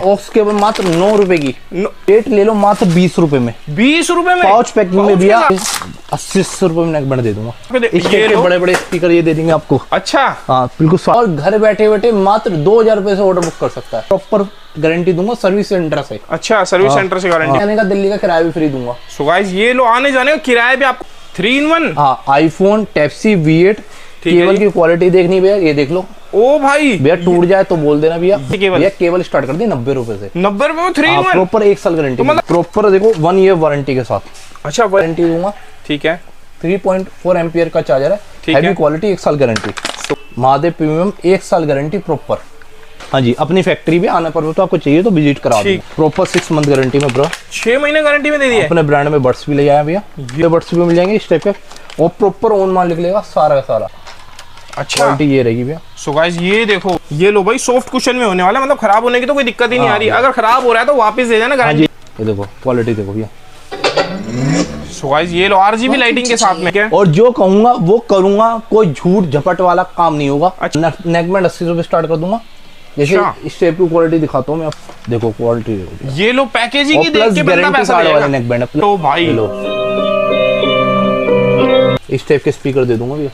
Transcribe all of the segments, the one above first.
Aux cable मात्र 9 रुपए की, रेट ले लो मात्र 20 रुपए में। 20 रुपए में पाउच पैकिंग में भैया 80 रुपए में नेक बैंड दे दूंगा। इसके बड़े बड़े स्पीकर ये दे देंगे आपको। अच्छा हाँ बिल्कुल। और घर बैठे बैठे मात्र 2000 रुपए से ऑर्डर बुक कर सकता है। प्रॉपर गारंटी दूंगा सर्विस सेंटर से। अच्छा सर्विस सेंटर से गारंटी। आने का दिल्ली का किराया भी फ्री दूंगा। सो गाइस ये लो आने जाने का किराया भी आपको 3 in 1। हाँ iPhone type C V8 cable की क्वालिटी देखनी भैया, ये देख लो। ओ भाई भैया टूट जाए तो बोल देना भैया। भैया केबल स्टार्ट कर दी 90 रुपए से। 90 रुपए में 3 in 1 प्रॉपर 1 साल गारंटी। मतलब प्रॉपर देखो 1 ईयर वारंटी के साथ। अच्छा वारंटी दूंगा। ठीक है। 3.4 एम्पियर का चार्जर है, हैवी क्वालिटी, 1 साल गारंटी। महादेव प्रीमियम 1 साल गारंटी प्रॉपर। हाँ जी, अपनी फैक्ट्री भी आने पर तो आपको चाहिए तो विजिट करा दो। प्रॉपर 6 मंथ गारंटी में ब्रो। 6 महीने गारंटी में दे दिया। अपने ब्रांड में बड्स भी ले आए भैया, ये बड्स भी मिल जाएंगे इस टाइप के, और प्रॉपर ओन माल निकलेगा सारा का सारा। अच्छा क्वालिटी ये रहेगी भैया। सो गाइस ये देखो, ये लो भाई सॉफ्ट कुशन में होने वाला, मतलब खराब होने की तो कोई दिक्कत ही नहीं आ रही। अगर खराब हो रहा है तो वापस दे देना गारंटी। ये देखो क्वालिटी देखो भैया। सो गाइस ये लो RGB लाइटिंग के साथ में क्या, और जो कहूंगा वो करूंगा, कोई झूठ झपट वाला काम नहीं होगा। नेक बैंड 80 रुपए स्टार्ट कर दूंगा। जैसे इस टाइप की क्वालिटी दिखाता हूँ मैं, देखो क्वालिटी देखो। ये लो पैकेजिंग ही देख के बंदा पैसा देगा। नेक बैंड तो भाई लो इस टाइप के स्पीकर दे दूंगा भैया।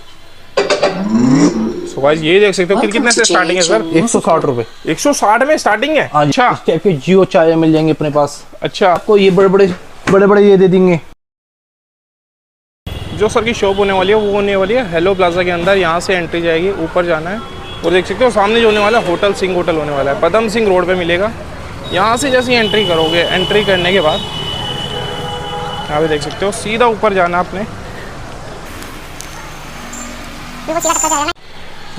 सो गाइस ये देख सकते हो कि कितने से स्टार्टिंग है सर? 160 रुपए। 160 में स्टार्टिंग है। अच्छा इस टाइप के जियो चार्जर मिल जाएंगे अपने पास। अच्छा आपको ये बड़े बड़े ये दे देंगे। जो सर की शॉप होने वाली है वो होने वाली है हेलो प्लाजा के अंदर। यहाँ से एंट्री जाएगी, ऊपर जाना है और देख सकते हो सामने जो होने वाला है होटल सिंह होटल होने वाला है, पदम सिंह रोड पे मिलेगा। यहाँ से जैसे एंट्री करोगे, एंट्री करने के बाद यहाँ पे देख सकते हो सीधा ऊपर जाना आपने।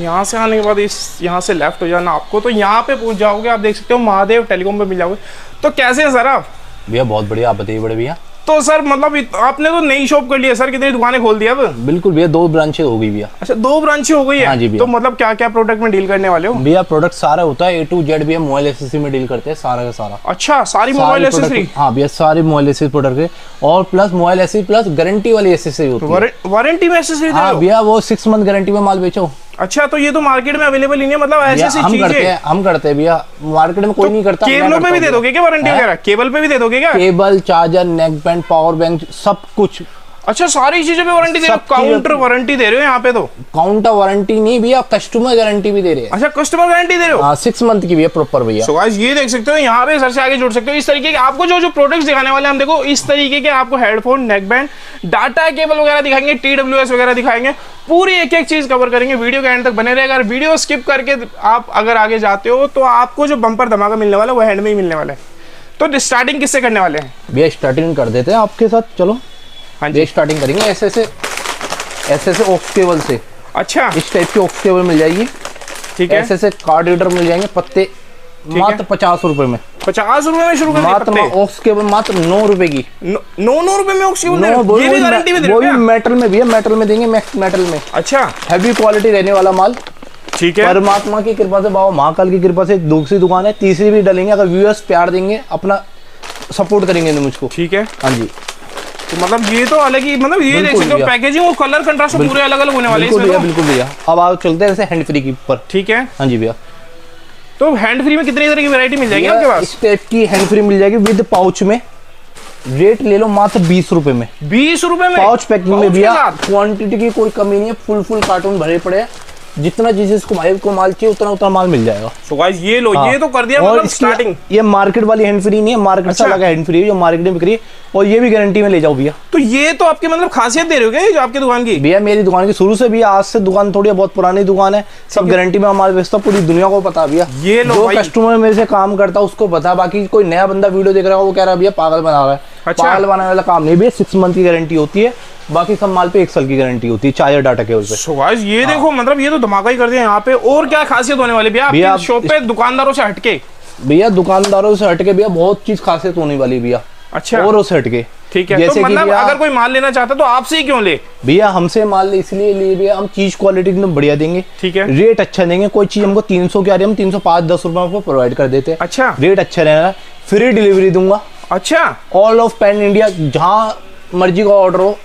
यहाँ से आने के बाद यहाँ से लेफ्ट हो जाना आपको, तो यहाँ पे पहुँच जाओगे। आप देख सकते हो महादेव टेलीकॉम पे मिल जाओगे। तो कैसे है सर आप? भैया बहुत बढ़िया, आप बताइए बड़े भैया। तो सर मतलब आपने तो नई शॉप कर ली है सर, कितनी दुकानें खोल दी अब? बिल्कुल भैया, 2 ब्रांचें हो गई भैया। अच्छा 2 ब्रांचें हो गई है। हाँ जी भैया। तो मतलब क्या क्या प्रोडक्ट में डील करने वाले हो? भैया प्रोडक्ट सारा होता है A to Z भैया, मोबाइल एक्सेसरी में डील करते हैं सारा का सारा। अच्छा सारी मोबाइल एक्सेसरी? हाँ भैया सारी मोबाइल एक्सेसरी प्रोडक्ट है, और plus mobile accessory plus guarantee वाली एक्सेसरी होती है। वारंटी में एक्सेसरी? हाँ भैया वो 6 मंथ गारंटी में माल बेचो। अच्छा तो ये तो मार्केट में अवेलेबल नहीं है, मतलब ऐसी चीजें हम करते हैं भैया, मार्केट में कोई नहीं करता। केबलों पे भी दे दोगे क्या वारंटी वगैरह? केबल पे भी दे दोगे क्या? Cable, charger, neck band, power bank, सब कुछ। अच्छा सारी चीजों पे वारंटी दे रहे हो? काउंटर वारंटी दे रहे हो यहाँ पे? तो काउंटर वारंटी नहीं भैया, कस्टमर गारंटी भी दे रहे हैं। अच्छा कस्टमर गारंटी दे रहे हो? 6 मंथ की भैया प्रॉपर भैया। सो गाइस ये देख सकते हो, यहाँ पे सर से आगे जुड़ सकते हो। इस तरीके के आपको जो प्रोडक्ट्स दिखाने वाले हम देखो, इस तरीके के आपको headphone, neck band, data cable वगैरह दिखाएंगे, TWS वगैरह दिखाएंगे, पूरी एक एक चीज कवर करेंगे। वीडियो के एंड तक बने रहेगा। अगर वीडियो स्किप करके आप अगर आगे जाते हो तो आपको जो बम्पर धमाका मिलने वाला है वो हैंड में ही मिलने वाला है। तो स्टार्टिंग किससे करने वाले हैं भैया? स्टार्टिंग कर देते हैं आपके साथ, चलो। हाँ जी स्टार्टिंग करेंगे ऐसे ऑक्स केबल से। अच्छा इस टाइप की ऑक्स केबल मिल जाएगी। ठीक है। ऐसे कार्ड रीडर मिल जाएंगे पत्ते, मात्र 50 रुपए में। 50 रुपए में शुरू कर मात्र ऑक्स केबल मात्र 9 रुपए की। 9 रुपए में ऑक्स केबल? ये भी गारंटी में दे रहे हो? वो मेटल में भैया, मेटल में देंगे, मेटल में। अच्छा हैवी क्वालिटी रहने वाला माल। ठीक है। परमात्मा की कृपा से, बाबा महाकाल की कृपा से दूसरी दुकान है, तीसरी भी डालेंगे अगर व्यूअर्स प्यार देंगे, अपना सपोर्ट करेंगे मुझको। ठीक है। हाँ जी। तो मतलब ये तो अलग ही, मतलब ये देख सकते हो पैकेजिंग और कलर कंट्रास्ट पूरे अलग अलग होने वाले हैं इसमें। बिल्कुल भैया। अब आप चलते हैं जैसे हैंड फ्री की ऊपर। ठीक है। हाँ जी भैया। तो हैंड फ्री में कितनी तरह की वैरायटी मिल जाएगी आपके पास? इस टाइप की हैंड फ्री मिल जाएगी विद पाउच में। रेट ले लो मात्र 20 रुपए में। 20 रुपए में पाउच पैकिंग में भैया। क्वांटिटी की कोई कमी नहीं है, फुल कार्टून भरे पड़े हैं। जितना जिस को माल चाहिए उतना माल मिल जाएगा। सो गाइस ये लो, ये तो कर दिया मतलब स्टार्टिंग। ये मार्केट वाली हैंड फ्री नहीं है, मार्केट से अलग हैंड फ्री है जो मार्केट में बिक रही है, और ये भी गारंटी में ले जाओ भैया। तो ये तो आपकी मतलब खासियत दे रहे हो क्या जो आपकी दुकान की? भैया मेरी दुकान की शुरू से भी, आज से दुकान थोड़ी बहुत पुरानी दुकान है, सब गारंटी में हमारे बेचता, पूरी दुनिया को पता भैया। ये जो कस्टमर मेरे से काम करता है उसको पता, बाकी कोई नया बंदा वीडियो देख रहा है वो कह रहा है भैया पागल बना रहा है। पागल बनाने वाला काम नहीं भैया। 6 मंथ की गारंटी होती है, बाकी सब माल पे 1 साल की गारंटी होती है, चार्जर डाटा केबल पे। सो गाइस ये देखो, मतलब ये तो धमाका ही कर दिया यहाँ पे। और क्या खासियत होने वाली भैया आपकी शॉप पे दुकानदारों से हटके? भैया दुकानदारों से हटके भैया बहुत चीज खासियत होने वाली भैया। अच्छा। और उससे हटके। ठीक है। तो मतलब अगर कोई माल लेना चाहता तो आपसे ही क्यों ले? भैया हमसे माल ले इसलिए लिए भैया, हम चीज क्वालिटी एकदम बढ़िया देंगे। ठीक है। रेट अच्छा देंगे। कोई चीज हमको 300 की आ रही है, हम 305-10 रुपए में प्रोवाइड कर देते हैं। अच्छा। रेट अच्छा रहेगा, फ्री डिलीवरी दूंगा। अच्छा। ऑल ऑफ पैन इंडिया, जहाँ मर्जी का ऑर्डर हो,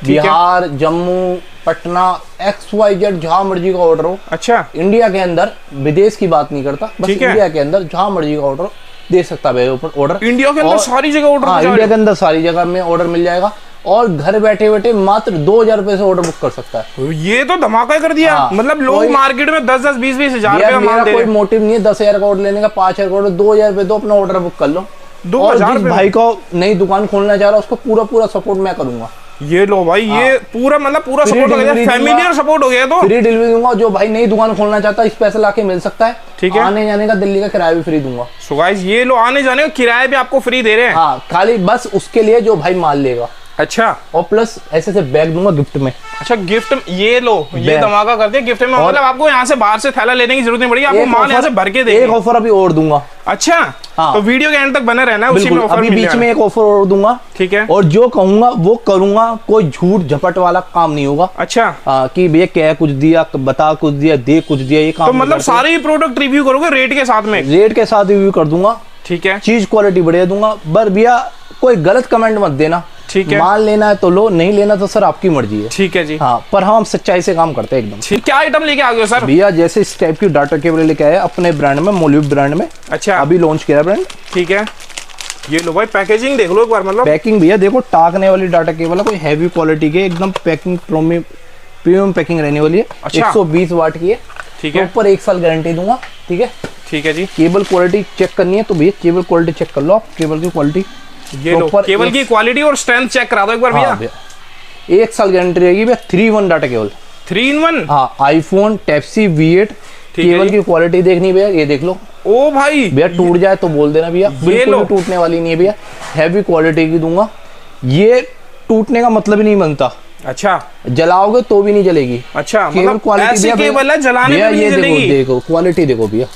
बिहार, जम्मू, पटना, XYZ, जहाँ मर्जी का ऑर्डर हो। अच्छा। इंडिया के अंदर, विदेश की बात नहीं करता, बस इंडिया के अंदर जहाँ मर्जी का ऑर्डर हो, दे सकता है ऊपर ऑर्डर। इंडिया के अंदर सारी जगह ऑर्डर? हाँ, इंडिया के अंदर सारी जगह में ऑर्डर मिल जाएगा और घर बैठे बैठे मात्र 2000 रुपए से ऑर्डर बुक कर सकता है। ये तो धमाका कर दिया। हाँ, मतलब लोग मार्केट में 10-10, 20-20 हजार रुपए माल दे रहे हैं। कोई मोटिव नहीं है 10,000 का ऑर्डर लेने का, 5,000 का ऑर्डर, 2000 रुपए दो, अपना ऑर्डर बुक कर लो। 2000 भाई को नई दुकान खोलना चाह रहा है उसको पूरा सपोर्ट मैं करूंगा। ये लो भाई, ये पूरा मतलब पूरा सपोर्ट हो गया, फैमिलियर सपोर्ट हो गया। तो फ्री डिलीवरी दूंगा, जो भाई नई दुकान खोलना चाहता है स्पेशल आके मिल सकता है। ठीक है, आने जाने का दिल्ली का किराया भी फ्री दूंगा। सो गाइस ये लो, आने जाने का किराया भी आपको फ्री दे रहे हैं। हाँ, खाली बस उसके लिए जो भाई माल लेगा। अच्छा, और प्लस ऐसे से बैग दूंगा गिफ्ट में। अच्छा, गिफ्ट ये लो, ये धमाका करते हैं गिफ्ट में। मतलब आपको यहाँ से बाहर से थैला लेने की जरूरत नहीं पड़ेगी, आपको माल यहाँ से भर के देंगे। एक ऑफर अभी और दूंगा। अच्छा, हाँ, तो वीडियो के एंड तक बने रहना, उसी में ऑफर अभी बीच में एक ऑफर और दूंगा। ठीक है, और जो कहूंगा वो करूंगा, कोई झूठ झपट वाला काम नहीं होगा। अच्छा, कि भैया क्या कुछ दिया, बता कुछ दिया, दे कुछ दिया, ये काम तो मतलब सारे ही प्रोडक्ट रिव्यू करोगे रेट के साथ में? रेट के साथ रिव्यू कर दूंगा। ठीक है, चीज क्वालिटी बढ़िया दूंगा। बर भैया कोई गलत कमेंट मत देना। ठीक है, माल लेना है तो लो, नहीं लेना तो सर आपकी मर्जी है। ठीक है जी। हाँ, पर हम सच्चाई से काम करते हैं एकदम। ठीक, क्या आइटम लेके आ गए सर? भैया जैसे इस टाइप की डाटा केबल लेके आए अपने ब्रांड में, मोलिव ब्रांड में। अच्छा, अभी लॉन्च किया ब्रांड। ठीक है, ये लो भाई, पैकेजिंग देख लो एक बार। मतलब पैकिंग भैया देखो, टाकने वाली डाटा केबल है, कोई हैवी क्वालिटी के, एकदम पैकिंग प्रीमियम पैकिंग रहने वाली है। अच्छा, 120 वाट की है। ठीक है, ऊपर 1 साल गारंटी दूंगा। ठीक है, ठीक है जी। केबल क्वालिटी चेक करनी है तो भैया केबल क्वालिटी चेक कर लो आप, केबल की क्वालिटी। ये लो, केबल की क्वालिटी और स्ट्रेंथ चेक करा दो एक बार भैया। 1 साल गारंटी रहेगी भैया। 3-in-1 data cable, 3-in-1। हाँ, iPhone type C V8। Cable की क्वालिटी देखनी भैया, ये देख लो। ओ भाई, भैया टूट जाए तो बोल देना भैया, बिल्कुल भी टूटने वाली नहीं है भैया। हैवी क्वालिटी की दूंगा, ये टूटने का मतलब ही नहीं बनता। अच्छा, जलाओगे तो भी नहीं जलेगी। अच्छा, केबल मतलब क्वालिटी ऐसी केबल है जलाने में भी नहीं जलेगी। देखो क्वालिटी देखो भैया।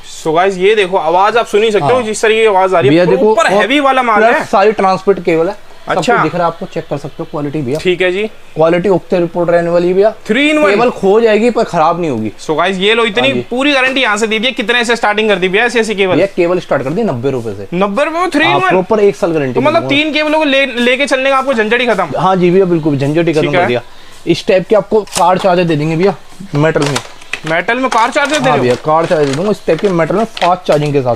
सो गाइस ये देखो, आवाज आप सुन ही सकते हो जिस तरीके की आवाज आ रही है। देखो ऊपर हैवी वाला माल है, सारी ट्रांसपेरेंट केबल है। अच्छा, दिख रहा है आपको, चेक कर सकते हो क्वालिटी भैया। ठीक है जी, क्वालिटी ओके रिपोर्ट रहने वाली भैया। 3-in-1 केबल खो जाएगी पर खराब नहीं होगी। सो गाइस ये लो, इतनी पूरी गारंटी यहाँ से दी है। कितने से स्टार्टिंग कर दी भैया ऐसी केबल? भैया केबल स्टार्ट कर दी 90 रुपए से। 90 रुपए में 3-in-1 प्रॉपर 1 साल गारंटी। तो मतलब 3 केबलों को लेके चलने का आपको झंझट ही खत्म। हाँ जी भैया, बिल्कुल झंझट ही खत्म कर दिया। इस टाइप के आपको कार चार्जर दे देंगे भैया, मेटल में। मेटल में कार चार्जर दे रहे हो? भैया कार चार्जर दे दूंगा इस टाइप के मेटल में, फास्ट चार्जिंग के साथ।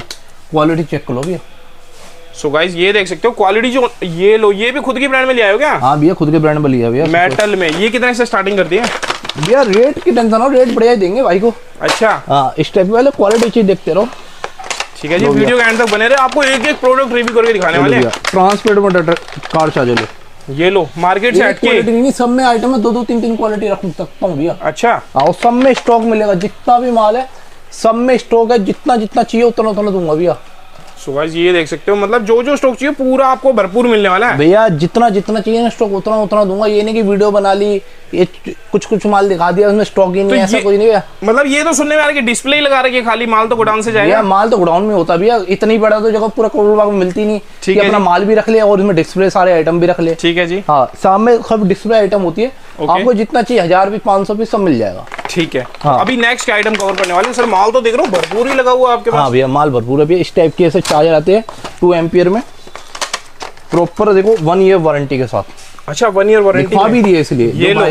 क्वालिटी चेक कर लो भैया। सो गाइस ये देख सकते हो क्वालिटी जो, ये लो, ये भी खुद की ब्रांड में ले आए हो क्या? हाँ भैया, खुद के ब्रांड में लिया भैया। मेटल में ये कितने से स्टार्टिंग करती है भैया? रेट की टेंशन हो, रेट बढ़िया देंगे भाई को। अच्छा, हाँ, इस टाइप वाले क्वालिटी चीज देखते रहो। ठीक है जी, वीडियो के एंड तक बने रहे, आपको एक एक प्रोडक्ट रिव्यू करके दिखाने वाले हैं। ट्रांसपेरेंट में कार चार्जर लो, ये लो, मार्केट से हटके। नहीं, सब में आइटम है 2-2, 3-3 क्वालिटी रख सकता हूँ भैया। अच्छा, और सब में स्टॉक मिलेगा, जितना भी माल है सब में स्टॉक है, जितना जितना चाहिए उतना दूंगा भैया। सो गाइस ये देख सकते हो, मतलब जो जो स्टॉक चाहिए पूरा आपको भरपूर मिलने वाला है भैया। जितना जितना चाहिए ना स्टॉक उतना दूंगा। ये नहीं कि वीडियो बना ली, ये कुछ माल दिखा दिया, उसमें स्टॉक ही नहीं है, ऐसा कुछ नहीं भैया। मतलब ये तो सुनने में आ रहा है कि डिस्प्ले ही लगा रखी है खाली, माल तो गोडाउन से जाएगा। माल तो गोडाउन में होता भैया, इतनी बड़ा तो जगह पूरा करोड़ बाग में मिलती नहीं। ठीक है, अपना माल भी रख ले और उसमें डिस्प्ले सारे आइटम भी रख ले। ठीक है जी। हाँ, सामने सब डिस्प्ले आइटम होती है। आपको जितना चाहिए 1000 भी 500 भी सब मिल जाएगा। ठीक है। हाँ। अभी नेक्स्ट आइटम कवर करने वाले सर, माल तो देख रहा हूँ भरपूर ही लगा हुआ आपके पास। हाँ भैया, माल भरपूर है भैया। इस टाइप के ऐसे चार्जर आते हैं 2 एम्पियर में, प्रॉपर देखो 1 ईयर वारंटी के साथ। अच्छा, 1 ईयर वारंटी लिखवा भी दी है, इसलिए ये लो,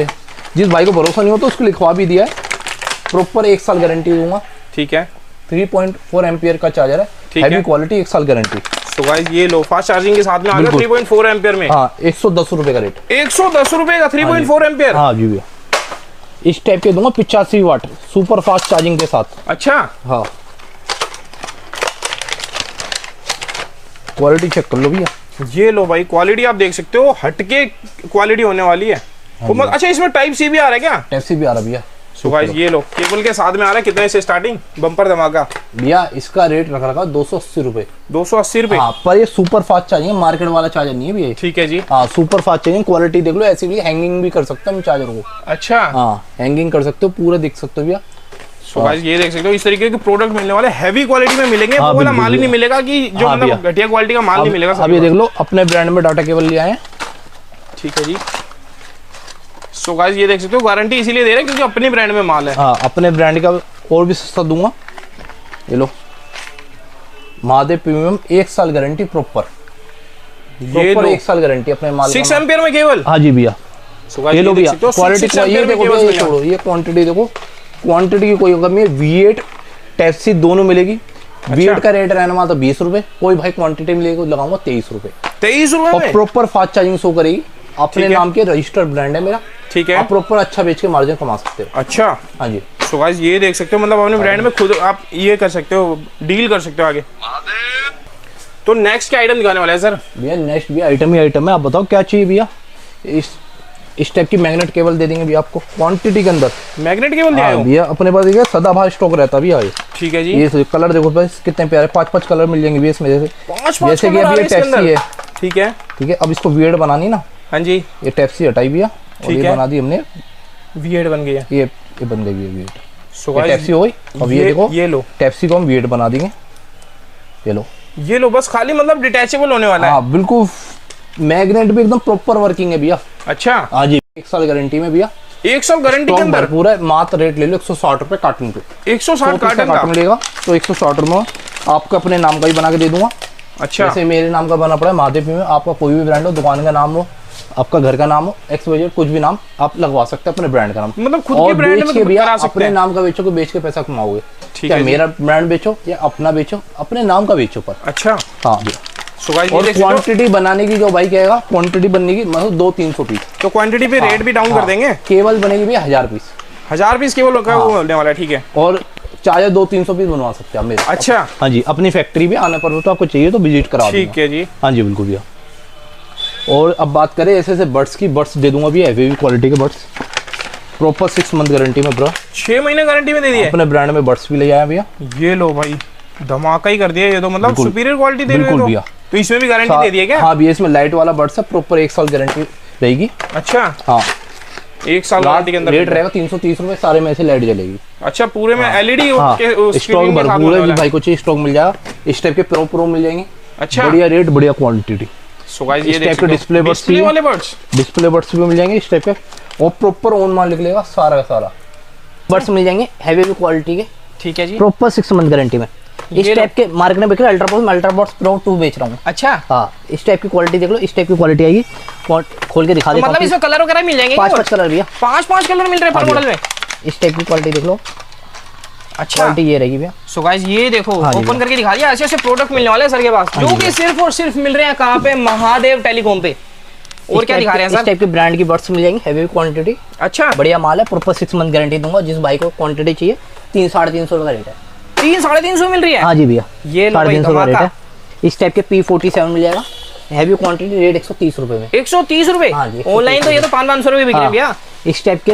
जिस भाई को भरोसा नहीं होता उसको लिखवा भी दिया है। प्रॉपर 1 साल गारंटी दूंगा। ठीक है, 3.4 एम्पियर का चार्जर है, हैवी क्वालिटी, 1 साल गारंटी। तो गाइस ये लो, फास्ट चार्जिंग के साथ में आ गया 3.4 एम्पियर में। हाँ, 110 रुपए का रेट। 110 रुपए का 3.4 एम्पियर। हाँ जी भैया, इस टाइप के दूंगा 85 वाट सुपर फास्ट चार्जिंग के साथ। अच्छा, हाँ, क्वालिटी चेक कर लो भैया। ये लो भाई, क्वालिटी आप देख सकते हो, हटके क्वालिटी होने वाली है। अच्छा, इसमें टाइप सी भी आ रहा है क्या? टाइप सी भी आ रहा है भैया। सो गाइस ये लो, केबल के साथ में आ रहा है। कितने से स्टार्टिंग? बम्पर धमाका भैया। इसका रेट रखा 280 रुपए। 280 रुपए। हाँ, पर ये सुपर फास्ट चार्जिंग, मार्केट वाला चार्जर नहीं है भैया। ठीक है जी। हाँ, सुपर फास्ट चार्जिंग, क्वालिटी देख लो। ऐसी भी हैंगिंग भी कर सकते हैं चार्जर को। अच्छा, हाँ, हैंगिंग कर सकते हो, पूरा देख सकते हो भैया। सो गाइस ये देख सकते हो, इस तरीके के प्रोडक्ट मिलने वाले, हैवी क्वालिटी में मिलेंगे। वो वाला माल ही नहीं मिलेगा कि जो मतलब घटिया क्वालिटी का माल नहीं मिलेगा। अब ये देख लो, अपने ब्रांड में डाटा केबल ले आए हैं। ठीक है जी। सो गाइस ये देख सकते हो, गारंटी इसीलिए दे रहे हैं क्योंकि अपने ब्रांड में माल है। हाँ, अपने ब्रांड का और भी सस्ता दूंगा। ये लो, महादेव प्रीमियम, 1 साल गारंटी प्रॉपर। ये लो, 1 साल गारंटी अपने माल। 6 एम्पियर में केबल। हाँ जी भैया। ये लो भैया, क्वालिटी ये देखो, ये छोड़ो, ये क्वांटिटी देखो, क्वांटिटी की कोई कमी है। V8 टाइप सी दोनों मिलेगी। वीट का रेट रहने वाला 20 रुपए, कोई भाई क्वांटिटी में लेकर लगाऊंगा 23 रुपए। 23 रुपए और प्रॉपर फास्ट चार्जिंग शो करेगी, अपने नाम के रजिस्टर्ड ब्रांड है मेरा। ठीक है, आप प्रॉपर अच्छा बेच के मार्जिन कमा सकते हो। अच्छा, हाँ जी। सो गाइस ये देख सकते हो, मतलब अपने ब्रांड में खुद आप ये कर सकते हो, डील कर सकते हो आगे। तो नेक्स्ट क्या आइटम दिखाने वाला है सर? भैया नेक्स्ट भी आइटम ही आइटम है, आप बताओ क्या चाहिए भैया। इस टाइप की मैग्नेट केबल दे देंगे भैया आपको क्वांटिटी के अंदर। मैग्नेट केबल दिया है भैया, अपने पास ये सदाबहार स्टॉक रहता है भैया। ठीक है जी। ये कलर देखो बस कितने प्यारे, 5-5 कलर मिल जाएंगे भैया इसमें। जैसे कि अभी ये टैप्सी है। ठीक है, ठीक है। अब इसको वीएड बनानी ना। हाँ जी। ये टैप्सी हटाई भैया और ये बना दी हमने, वीएड बन गई है। ये बन गई वीएड। सो गाइस टैप्सी हो गई। अब ये देखो, ये लो टैप्सी को हम वीएड बना देंगे। ये लो बस खाली मतलब डिटैचेबल होने वाला है। हाँ बिल्कुल, मैग्नेट भी एकदम प्रॉपर वर्किंग है भैया। अच्छा, हाँ जी, 1 साल गारंटी में भैया। 1 साल गारंटी के अंदर पूरा मात्र रेट ले लो 160 रुपए कार्टन पे। 160 कार्टन मिलेगा तो 160 रुपए आपको अपने नाम का ही बना के दे दूंगा। अच्छा, जैसे मेरे नाम का बना पड़ा है महादेव में, आपका कोई भी ब्रांड हो, दुकान का नाम हो, आपका घर का नाम हो, XYZ कुछ भी नाम आप लगवा सकते हैं अपने ब्रांड का नाम। मतलब खुद के ब्रांड में भैया अपने नाम का बेचो, बेच के पैसा कमाओगे। ठीक है, मेरा ब्रांड बेचो या अपना बेचो, अपने नाम का बेचो पर। अच्छा, हाँ भैया। और क्वांटिटी बनाने की जो भाई कहेगा, क्वांटिटी बनने की मतलब 200-300 पीस, तो क्वांटिटी पे रेट भी डाउन कर देंगे। केवल बनेगी भैया 1000 पीस। 1000 पीस केवल का होने वाला है। ठीक है, और चाहे 200-300 पीस बनवा सकते हैं मेरे। अच्छा, हाँ जी, अपनी फैक्ट्री भी आने पर तो आपको चाहिए तो विजिट करा। ठीक है जी। हाँ जी बिल्कुल भैया। और अब बात करें ऐसे बर्ड्स की, बर्ड्स दे दूंगा भैया हेवी क्वालिटी के बर्ड्स, प्रॉपर 6 मंथ गारंटी में ब्रो। 6 महीने गारंटी में दे दिए। अपने ब्रांड में बर्ड्स भी ले आया भैया। ये लो भाई, धमाका ही कर दिया ये तो, मतलब सुपीरियर क्वालिटी दे रहे हो भैया। तो इसमें भी गारंटी दे दी है क्या? हाँ भैया, इसमें लाइट वाला बर्ड्स है, प्रॉपर 1 साल गारंटी रहेगी। अच्छा, हाँ 1 साल गारंटी के अंदर रेट रहेगा 330 रुपए, सारे में से लाइट जलेगी। अच्छा, पूरे में LED स्टॉक भरपूर है, भाई को चाहिए स्टॉक मिल जाएगा। इस टाइप के प्रो मिल जाएंगे। अच्छा, बढ़िया रेट, बढ़िया क्वांटिटी। सो गाइस ये टाइप के डिस्प्ले वाले बर्ड्स भी मिल जाएंगे इस टाइप के, और प्रॉपर ऑन माल निकलेगा सारा का सारा। बर्ड्स मिल जाएंगे हैवी क्वालिटी के। ठीक है जी, प्रॉपर 6 मंथ गारंटी में। इस टाइप के मार्केट में बिक रहे अल्ट्राबॉक्स प्रो 2 बेच रहा हूँ। अच्छा, हाँ, इस टाइप की क्वालिटी देख लो, इस टाइप की क्वालिटी आएगी। खोल के दिखा देता हूं। मतलब इसमें कलर वगैरह मिल जाएंगे? 5-5 कलर भैया, 5-5 कलर मिल रहे हैं पर मॉडल में। इस टाइप की क्वालिटी देख लो। अच्छा, क्वालिटी ये रहेगी भैया। सो गाइस ये देखो, ओपन करके दिखा दिया। ऐसे ऐसे प्रोडक्ट मिलने वाले हैं सर के पास, जो कि सिर्फ और सिर्फ मिल रहे हैं कहाँ पे? महादेव टेलीकॉम पे। और क्या दिखा रहे हैं सर? इस टाइप के ब्रांड की बर्ड्स मिल जाएंगी, हैवी क्वांटिटी। अच्छा, बढ़िया माल है, प्रॉपर 6 मंथ गारंटी दूंगा। जिस भाई को क्वांटिटी चाहिए, 300-350 रुपए का रेट है। 300-350 मिल रही है? हाँ जी भैया, ये 350 का रेट है। इस टाइप के P47 मिल जाएगा, हैवी क्वांटिटी, रेट 130 रुपए में। 130 रुपए? हाँ जी। ऑनलाइन तो ये तो 500-500 रुपए बिक रहे हैं भैया। इस टाइप के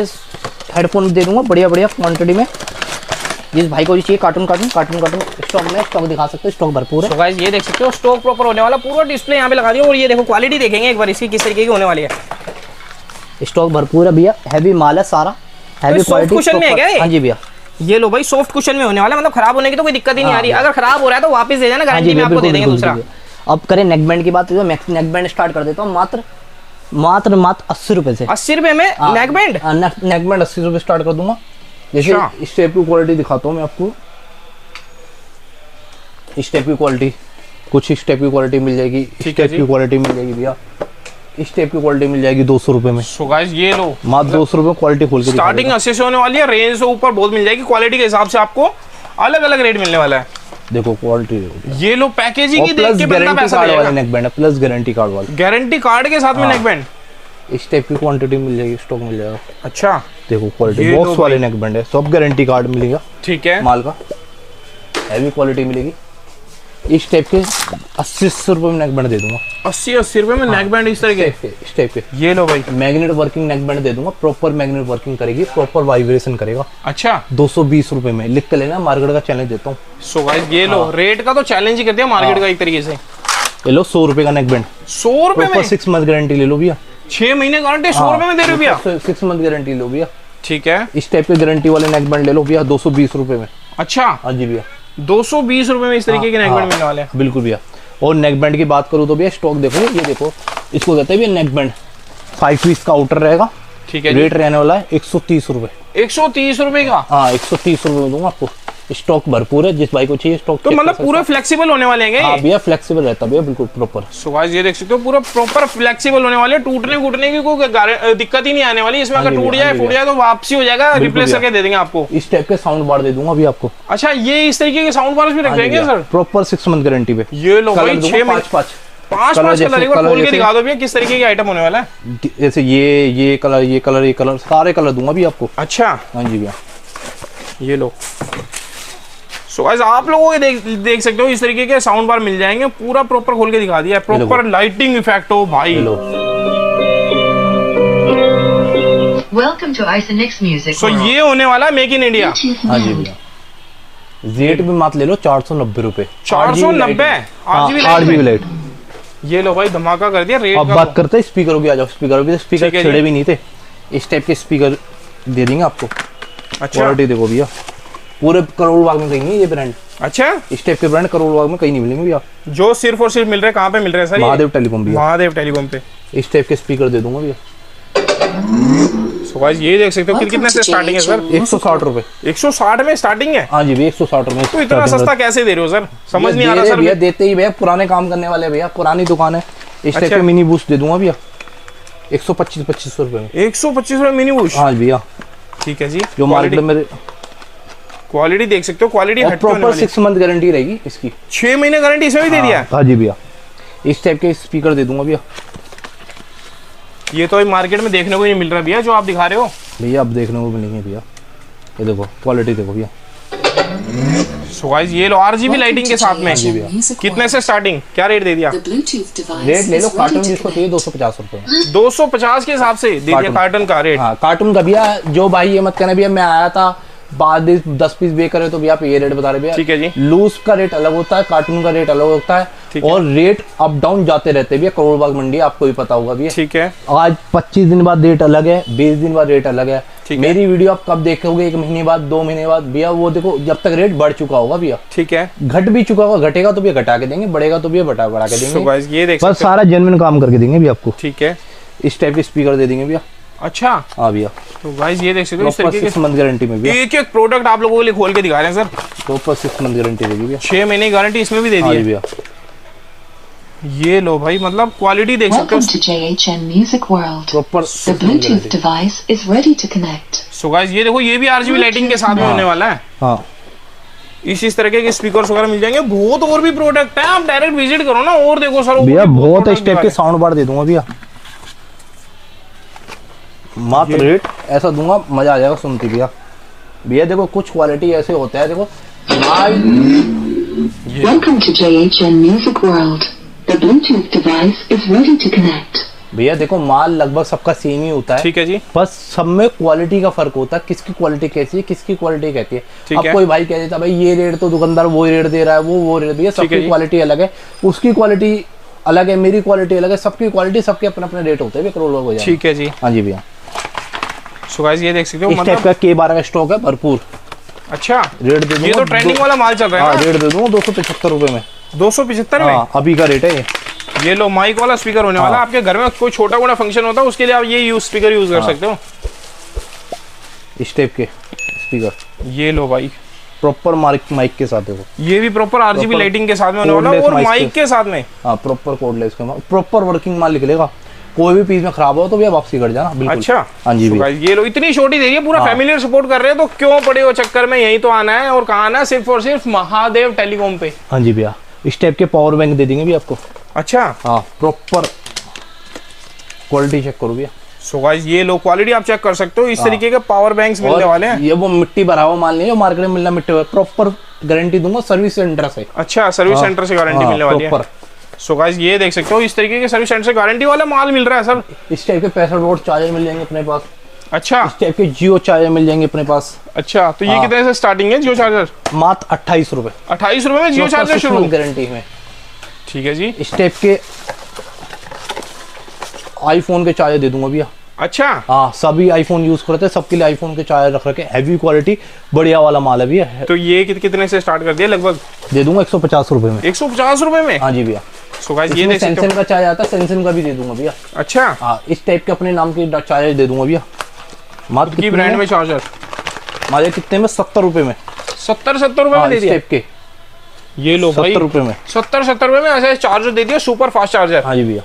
हेडफोन दे दूंगा बढ़िया बढ़िया क्वांटिटी में। जिस भाई को भी चाहिए कार्टून स्टॉक में, स्टॉक दिखा सकते हो, स्टॉक भरपूर है। तो गाइस ये देख सकते हो, स्टॉक प्रॉपर होने वाला, पूरा डिस्प्ले यहाँ पे लगा दिया। और ये देखो क्वालिटी देखेंगे एक बार इसकी किस तरीके की होने वाली है। स्टॉक भरपूर है भैया, हैवी माल है सारा, हैवी क्वालिटी। कुशन में है क्या? हाँ जी भैया, ये लो भाई, सॉफ्ट कुशन में होने वाला, मतलब खराब होने की तो कोई दिक्कत ही नहीं आ रही। अगर खराब हो रहा है तो वापस दे देना, गारंटी में आपको दे देंगे दूसरा। अब करें नेक बैंड की बात, तो नेक बैंड स्टार्ट कर देता हूँ मात्र 80 रुपए से। 80 रुपए में नेक बैंड? नेक बैंड 80 रुपए स्टार्ट कर दूंगा। जैसे इस टाइप की क्वालिटी दिखाता हूँ मैं आपको, इस टाइप की क्वालिटी, कुछ इस टाइप की क्वालिटी मिल जाएगी, इस टाइप की क्वालिटी मिल जाएगी भैया, इस टाइप की क्वालिटी मिल जाएगी 200 रुपए में। सो गाइस ये लो, मात्र 200 रुपए क्वालिटी खोल के स्टार्टिंग 80 से होने वाली है। रेंज से ऊपर बहुत मिल जाएगी, क्वालिटी के हिसाब से आपको अलग अलग रेट मिलने वाला है। देखो क्वालिटी, ये लो पैकेजिंग ही देख के बंदा पैसा देगा। वाला नेक बैंड है, प्लस गारंटी कार्ड वाला, गारंटी कार्ड के साथ में नेक बैंड। इस टाइप की क्वांटिटी मिल जाएगी, स्टॉक मिल जाएगा। अच्छा, देखो क्वालिटी बॉक्स वाले नेक बैंड है, सब गारंटी कार्ड मिलेगा। ठीक है, माल का हैवी क्वालिटी मिलेगी। इस टाइप के 80 रुपए में नेक बैंड दे दूंगा। 80 रुपए में नेक बैंड इस तरह के, इस टाइप के। ये लो भाई, मैग्नेट वर्किंग नेक बैंड दे दूंगा, प्रॉपर मैग्नेट वर्किंग करेगी, प्रॉपर वाइब्रेशन करेगा। अच्छा, 220 रुपए में, लिख के लेना, मार्केट का चैलेंज देता हूँ। सो गाइस ये लो, रेट का तो चैलेंज ही कर दिया मार्केट का एक तरीके से। ये लो 100 रुपए का नेक बैंड, 100 रुपए में 6 मंथ गारंटी ले लो भैया। 6 महीने गारंटी 100 रुपए में दे रहे हो भैया। 6 मंथ गारंटी लो भैया। ठीक है, इस टाइप के गारंटी वाले नेक बैंड ले लो भैया 220 रुपए में। अच्छा, हाँ जी भैया, 220 रुपए में इस तरीके के नेक बैंड मिलने वाले हैं। बिल्कुल भैया। और नेक बैंड की बात करूँ तो भैया स्टॉक देखो, ये देखो, इसको कहते हैं भैया नेक बैंड, 5 पीस का आउटर रहेगा। ठीक है, रेट रहने वाला है 130 रुपए। 130 रुपए का? हाँ, 130 रुपए में दूंगा आपको। स्टॉक भरपूर है, जिस भाई को चाहिए स्टॉक। तो मतलब पूरे फ्लेक्सिबल होने वाले हैं हाँ भैया, फ्लेक्सिबल रहता है भैया, बिल्कुल प्रॉपर। सो गाइस ये देख सकते हो पूरा प्रॉपर फ्लेक्सिबल होने वाले, टूटने फूटने की कोई दिक्कत ही नहीं आने वाली इसमें। अगर टूट जाए फूट जाए तो वापसी हो जाएगा, रिप्लेस करके दे देंगे आपको। इस टाइप के साउंड बार दे दूंगा अभी आपको। अच्छा, ये इस तरीके के साउंड बार्स भी रख देंगे सर? प्रॉपर 6 मंथ गारंटी पे। ये लो भाई 6 महीने 5 कलर एक बार खोल के दिखा दो भैया किस तरीके के आइटम होने वाला है। जैसे ये कलर सारे कलर दूंगा भी आपको। अच्छा हाँ जी भैया, ये लो। सो गाइस आप लोगों को देख सकते हो इस तरीके के साउंड बार मिल जाएंगे, पूरा प्रॉपर खोल के दिखा दिया है, प्रॉपर लाइटिंग इफेक्ट हो भाई। Welcome to Isonics music. So ये होने वाला मेक इन इंडिया। हाँ जी भैया, रेट भी मत ले लो 490 रुपए। 490 RGB लाइट। ये लो भाई धमाका कर दिया रेट। अब बात करते हैं स्पीकरों की, आ जाओ स्पीकर भी। स्पीकर छेड़े भी नहीं थे, इस टाइप के स्पीकर दे देंगे आपको। अच्छा क्वालिटी देखो भैया, पूरे करोड़ बाग में कहीं नहीं ये ब्रांड। अच्छा, इस टाइप के ब्रांड करोड़ बाग में कहीं नहीं मिलेंगे भैया। जो सिर्फ और सिर्फ मिल रहे हैं कहाँ पे मिल रहे हैं सर? महादेव टेलीकॉम भैया, महादेव टेलीकॉम पे इस टाइप के स्पीकर दे दूंगा भैया। सो गाइस ये देख सकते हो कितने से स्टार्टिंग है सर? 160 रुपए। 160 में स्टार्टिंग है? हाँ जी भैया, 160 में। तो इतना सस्ता कैसे दे रहे हो सर? समझ नहीं आ रहा सर। भैया देते ही भैया, पुराने काम करने वाले भैया, पुरानी दुकान है। इस टाइप अच्छा। के मिनी बूस्ट दे दूंगा भैया 125 रुपए में। 125 रुपए मिनी बूस्ट? हाँ भैया, ठीक है जी। जो मार्केट में क्वालिटी देख सकते हो, क्वालिटी प्रॉपर 6 मंथ गारंटी रहेगी इसकी। 6 महीने गारंटी इसमें भी दे दिया है? हाँ जी भैया, इस टाइप के स्पीकर दे दूंगा भैया। ये तो मार्केट में देखने को नहीं मिल रहा भैया जो आप दिखा रहे हो भैया। अब देखने को मिलेंगे भैया, ये देखो क्वालिटी देखो भैया। सो गाइस ये लो RGB लाइटिंग के साथ में। कितने से स्टार्टिंग, क्या रेट दे दिया? रेट ले लो, कार्टून जिसको चाहिए 250 रुपए। 250 के हिसाब से दे दिया कार्टून का रेट? हाँ, कार्टून का भैया। जो भाई ये मत कहना भैया मैं आया था बाद 10 पीस बे करे तो भैया आप ये रेट बता रहे भैया। ठीक है जी। लूज का रेट अलग होता है, कार्टून का रेट अलग होता है, और रेट अप डाउन जाते रहते हैं भैया। करोड़ बाग मंडी आपको भी पता होगा भैया। ठीक है। आज 25 दिन बाद रेट अलग है, 20 दिन बाद रेट अलग है। मेरी वीडियो आप कब देखोगे? 1 महीने बाद, 2 महीने बाद भैया। वो देखो जब तक रेट बढ़ चुका होगा भैया। ठीक है। घट भी चुका होगा, घटेगा तो भैया घटा के देंगे, बढ़ेगा तो भैया बढ़ा के देंगे। गाइस ये देख बस सारा जेन्युइन काम करके देंगे भैया आपको। ठीक है। इस टाइप के स्पीकर दे देंगे भैया। अच्छा हाँ भैया, तो गाइस ये देख सकते हो इस तरीके के 6 मंथ गारंटी में भैया। एक एक प्रोडक्ट आप लोगों के लिए खोल के दिखा रहे हैं सर। प्रॉपर 6 मंथ गारंटी देगी भैया। 6 महीने गारंटी इसमें भी दे दी है भैया। ये लो भाई, मतलब क्वालिटी देख सकते हो। Welcome to JHN Music World. Proper The Bluetooth device is ready to connect. So guys ये देखो, ये भी RGB लाइटिंग के साथ में होने वाला है। हाँ, इस तरह के स्पीकर्स वगैरह मिल जाएंगे। बहुत और भी प्रोडक्ट है, आप डायरेक्ट विजिट करो ना और देखो सर भैया। बहुत इस टाइप के साउंड बार दे दूंगा भैया। मात्र रेट ऐसा दूंगा, मजा आ जाएगा सुनती भैया। भैया देखो कुछ क्वालिटी ऐसे होता है, देखो Welcome to JHN Music World. The Bluetooth device is ready to connect. भैया देखो माल लगभग सबका सेम ही होता है। ठीक है जी। बस सब में क्वालिटी का फर्क होता है, किसकी क्वालिटी कैसी है, किसकी क्वालिटी कहती है। अब कोई भाई कह देता भाई ये रेट तो दुकानदार वो रेट दे रहा है, वो रेट। भैया सबकी क्वालिटी अलग है, उसकी क्वालिटी अलग है, मेरी क्वालिटी अलग है, सबकी क्वालिटी सबके अपने अपने रेट होते हैं करोड़ लोग हो जाए। ठीक है जी। हाँ जी भैया। सो गाइस ये देख सकते हो, इस टाइप का K12 का स्टॉक है भरपूर। अच्छा, रेट दे दूंगा। ये तो ट्रेंडिंग वाला माल चल रहा है ना? रेट दे दूंगा 275 रुपए में। 275 में? हाँ, अभी का रेट है ये लो माइक वाला स्पीकर होने वाला। आपके घर में कोई छोटा मोटा फंक्शन होता है उसके लिए आप ये स्पीकर यूज कर सकते हो। इस टाइप के स्पीकर। ये लो भाई, प्रॉपर माइक के साथ देखो। ये भी प्रॉपर RGB लाइटिंग के साथ में होने वाला है और माइक के साथ में। हाँ, प्रॉपर कोडलेस का प्रॉपर वर्किंग माल निकलेगा। कोई भी पीस में खराब हो तो भैया वापसी कर जाना बिल्कुल। अच्छा। हाँ जी भैया। ये लो इतनी छोटी दे रही है, पूरा फैमिली सपोर्ट कर रहे हैं, तो क्यों पड़े हो चक्कर में? यही तो आना है। और कहाँ आना है? सिर्फ और सिर्फ महादेव टेलीकॉम पे। हाँ जी भैया, इस टाइप के पावर बैंक दे देंगे भी आपको। अच्छा। हाँ, प्रॉपर क्वालिटी चेक करो भैया। सो गाइस ये लो क्वालिटी आप चेक कर सकते हो। इस तरीके के पावर बैंक्स मिलने वाले हैं। ये वो मिट्टी भरा हुआ माल नहीं है मार्केट में मिलना, मिट्टी प्रॉपर गारंटी दूंगा सर्विस सेंटर से। अच्छा, सर्विस सेंटर से गारंटी मिलने वाली है। सो गाइस ये देख सकते हो, इस तरीके के सर्विस सेंटर से गारंटी वाला माल मिल रहा है सर। इस टाइप के 65 वोल्ट चार्जर मिल जाएंगे अपने पास। अच्छा। इस टाइप के जियो चार्जर मिल जाएंगे अपने पास। अच्छा, तो ये कितने से स्टार्टिंग है जियो चार्जर? मात्र 28 रुपए। 28 रुपए में जियो चार्जर शुरू, गारंटी में। ठीक है जी। इस टाइप के आईफोन के चार्जर दे दूंगा भैया। अच्छा। हाँ, सभी आईफोन यूज करते हैं, सबके लिए आईफोन के चार्जर रख रखे, हैवी क्वालिटी बढ़िया वाला माल है भैया। तो ये कितने से स्टार्ट कर दिया? लगभग दे दूंगा 150 रुपए में। 150 रुपए में? हाँ जी भैया। सो गाइस ये देख सकते हो, सैमसंग का चार्जर आता है, सैमसंग का भी दे दूंगा भैया। अच्छा। हाँ, इस टाइप के अपने नाम के चार्जर दे दूंगा भैया। मात्र की ब्रांड में चार्जर हमारे कितने में? 70 रुपए में। 70 रुपए में दे दिया के, ये लो भाई 70 रुपए में, 70 रुपए में ऐसे चार्जर दे दिया, सुपर फास्ट चार्जर। हाँ जी भैया।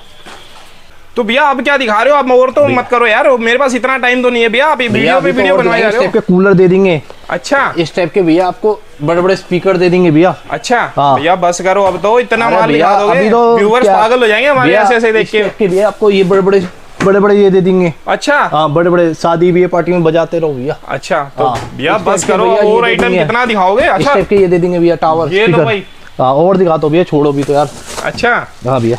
तो भैया अब क्या दिखा रहे हो आप, और तो मत करो यार, मेरे पास इतना टाइम तो नहीं है भैया, आप वीडियो बनवाए जा रहे हो। इस टाइप के कूलर दे देंगे। अच्छा, इस टाइप के भैया आपको बड़े बड़े स्पीकर दे देंगे भैया। अच्छा हाँ। भैया बस करो, अब तो इतना माल दिखा दोगे, अभी तो व्यूअर्स पागल हो जाएंगे हमारे ऐसे देख के भैया। आपको ये बड़े बड़े ये दे देंगे। अच्छा, हाँ, बड़े बड़े शादी भी पार्टी में बजाते रहो भैया। अच्छा, तो भैया बस करो, और आइटम कितना दिखाओगे? इस टाइप के ये दे देंगे भैया, टावर, ये लो भाई। हाँ, और दिखा दो भैया, छोड़ो भी तो यार। अच्छा, हाँ भैया,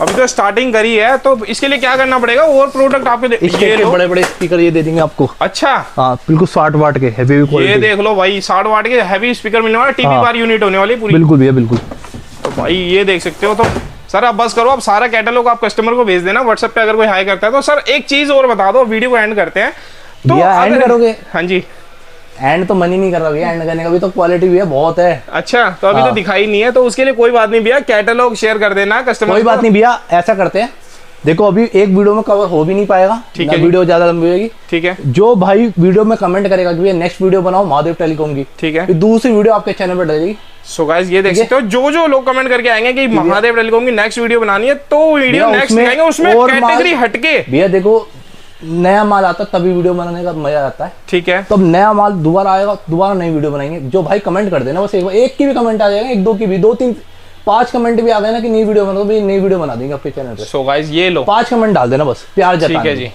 अभी तो स्टार्टिंग करी है, तो इसके लिए क्या करना पड़ेगा? और प्रोडक्ट आपके ये बड़े बड़े स्पीकर ये दे देंगे आपको। अच्छा, हाँ, बिल्कुल 60 वाट के हैवी क्वालिटी। ये देख लो भाई, 60 वाट के हैवी स्पीकर मिलने वाला, टीवी बार यूनिट होने वाली पूरी। बिल्कुल भैया, बिल्कुल। तो भाई ये देख सकते हो। तो सर आप बस करो, आप सारा कैटलॉग आप कस्टमर को भेज देना व्हाट्सएप पे, अगर कोई हाई करता है तो। सर एक चीज और बता दो, वीडियो को एंड करते हैं तो। एंड करोगे? हाँ जी, एंड तो मन ही नहीं कर रहा भैया एंड करने का, भी तो क्वालिटी भी है बहुत है। अच्छा, तो अभी तो दिखाई नहीं है, तो उसके लिए कोई बात नहीं भैया, कैटलॉग शेयर कर देना कस्टमर। कोई बात नहीं भैया, ऐसा करते हैं, देखो अभी एक वीडियो में कवर हो भी नहीं पाएगा, ठीक है, वीडियो ज्यादा लंबी होगी। ठीक है, जो भाई वीडियो में कमेंट करेगा कि भैया नेक्स्ट वीडियो बनाओ महादेव टेलीकॉम की, ठीक है, फिर दूसरी वीडियो आपके चैनल पर डलेगी। सो गाइस ये देख सकते हो, जो लोग कमेंट करके आएंगे कि महादेव टेलीकॉम की नेक्स्ट वीडियो बनानी है, तो वीडियो नेक्स्ट दिखाएंगे, उसमें कैटेगरी हटके। भैया देखो, नया माल आता तभी वीडियो बनाने का मजा आता है। ठीक है, तो अब नया माल दोबारा आएगा, दोबारा नई वीडियो बनाएंगे। जो भाई कमेंट कर देना बस एक की भी कमेंट आ जाएगा, एक दो की भी, 2 3 5 कमेंट भी आ गए ना कि नई वीडियो बना, तो नई वीडियो बना देंगे आपके चैनल पे। सो गाइस ये लो, 5 कमेंट डाल देना बस, प्यार जताना। ठीक है जी,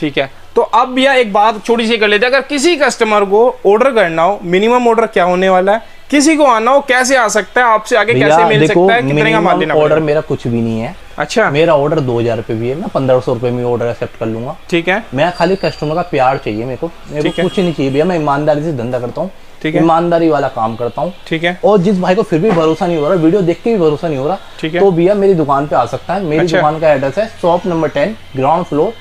ठीक है। तो अब भैया एक बात छोटी सी कर लेते हैं, अगर किसी कस्टमर को ऑर्डर करना हो, मिनिमम ऑर्डर क्या होने वाला है, किसी को आना हो कैसे आ सकता है आपसे, आगे कैसे मिल सकता है, कितने का माल लेना पड़ेगा? ऑर्डर मेरा कुछ भी नहीं है। अच्छा, मेरा ऑर्डर 2000 रुपए भी है, मैं 1500 रुपए में ऑर्डर एक्सेप्ट कर लूंगा। ठीक है, मैं खाली कस्टमर का प्यार चाहिए मेरे को कुछ नहीं चाहिए भैया। मैं ईमानदारी से धंधा करता हूँ, ईमानदारी वाला काम करता हूँ। ठीक है, और जिस भाई को फिर भी भरोसा नहीं हो रहा, वीडियो देख के भी भरोसा नहीं हो रहा, तो भैया मेरी दुकान पे आ सकता है। मेरी दुकान का एड्रेस है शॉप नंबर 10 ग्राउंड फ्लोर।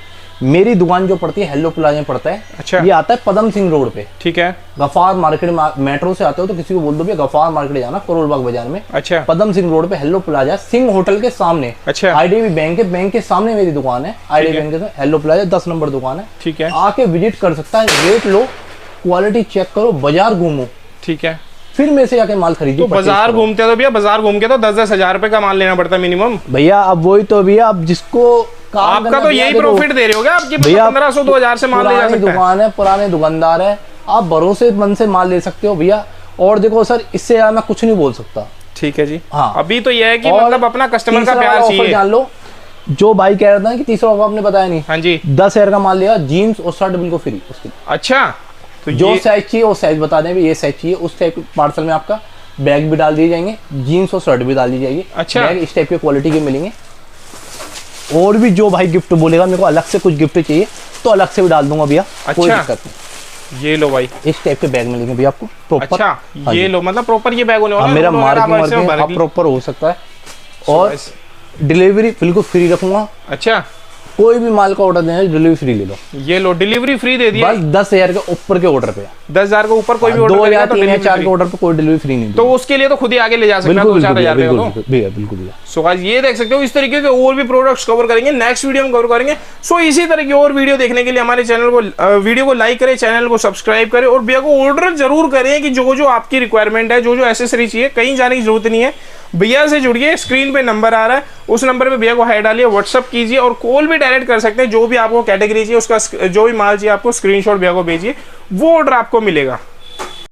मेरी दुकान जो पड़ती है हेलो प्लाजा में पड़ता है। अच्छा, ये आता है पदम सिंह रोड पे। ठीक है, गफार मार्केट में मेट्रो से आते हो तो किसी को बोल दो भैया गफार मार्केट जाना, करोल बाग बाजार में। अच्छा, पदम सिंह रोड पे हेलो प्लाजा, सिंह होटल के सामने। अच्छा, आईडीबी बैंक के सामने मेरी दुकान है। आईडीबी बैंक के हेलो प्लाजा 10 नंबर दुकान है। ठीक है, आके विजिट कर सकता है, रेट लो, क्वालिटी चेक करो, बाजार घूमो, ठीक है, फिर मेरे से आके माल खरीदो। तो बाजार घूमते हैं तो भैया, बाजार घूम के तो 10-10 हजार रुपए का माल लेना पड़ता है मिनिमम भैया। अब वही तो भैया, अब जिसको आपका तो यही प्रॉफिट दे रहे हो क्या आपकी? 1500-2000 से माल ले जा सकते हैं। दुकान है, पुराने दुकानदार है, आप भरोसेमंद से माल ले सकते हो भैया। और देखो सर, इससे यार मैं कुछ नहीं बोल सकता। ठीक है जी, हाँ, अभी तो यह है कि मतलब अपना कस्टमर का प्यार चाहिए। जान लो, जो भाई कह रहा था कि तीसरा ऑफर आपने बताया नहीं। हाँ जी, 10,000 का माल लिया, जीन्स और शर्ट बिल्कुल फ्री उसकी। अच्छा, तो जो साइज चाहिए वो साइज बता दें, ये साइज चाहिए, उस टाइप पार्सल में आपका बैग भी डाल दिए जाएंगे, जीन्स और शर्ट भी डाल दी जाएगी। अच्छा, बैग इस टाइप के क्वालिटी के मिलेंगे। और भी जो भाई गिफ्ट बोलेगा मेरे को अलग से कुछ गिफ्ट चाहिए तो अलग से भी डाल दूंगा भैया। कोई दिक्कत नहीं। ये लो भाई, इस टाइप के बैग मिलेंगे भैया आपको प्रॉपर। अच्छा, ये लो, मतलब प्रॉपर ये बैग होने वाला है। मेरा मार्किंग प्रॉपर हो सकता है, और डिलीवरी बिल्कुल फ्री रखूंगा। अच्छा, कोई भी माल का ऑर्डर देना है डिलीवरी फ्री ले लो। ये लो, डिलीवरी फ्री दे दिया। बस 10,000 के ऊपर के ऑर्डर पे, 10,000 के ऊपर कोई भी ऑर्डर 2 या 3 या 4 के ऑर्डर पे कोई डिलीवरी फ्री नहीं। तो उसके लिए तो खुद ही आगे ले जा सकते हैं, 2-4 हजार भैया। बिल्कुल भैया। सो गाइस ये देख सकते हो, इस तरीके के और भी प्रोडक्ट्स कवर करेंगे नेक्स्ट वीडियो में, कवर करेंगे। सो इसी तरह की और वीडियो देखने के लिए हमारे चैनल को वीडियो को लाइक करें, चैनल को सब्सक्राइब करें, और भैया को ऑर्डर जरूर करें कि जो आपकी रिक्वायरमेंट है, जो एसेसरी चाहिए, कहीं जाने की जरूरत नहीं है। भैया से जुड़िए, स्क्रीन पे नंबर आ रहा है, उस नंबर पे भैया को हाई डालिए, व्हाट्सअप कीजिए, और कॉल भी डायरेक्ट कर सकते हैं। जो भी आपको कैटेगरी चाहिए, उसका जो भी माल चाहिए आपको, स्क्रीनशॉट भैया को भेजिए, वो ऑर्डर आपको मिलेगा।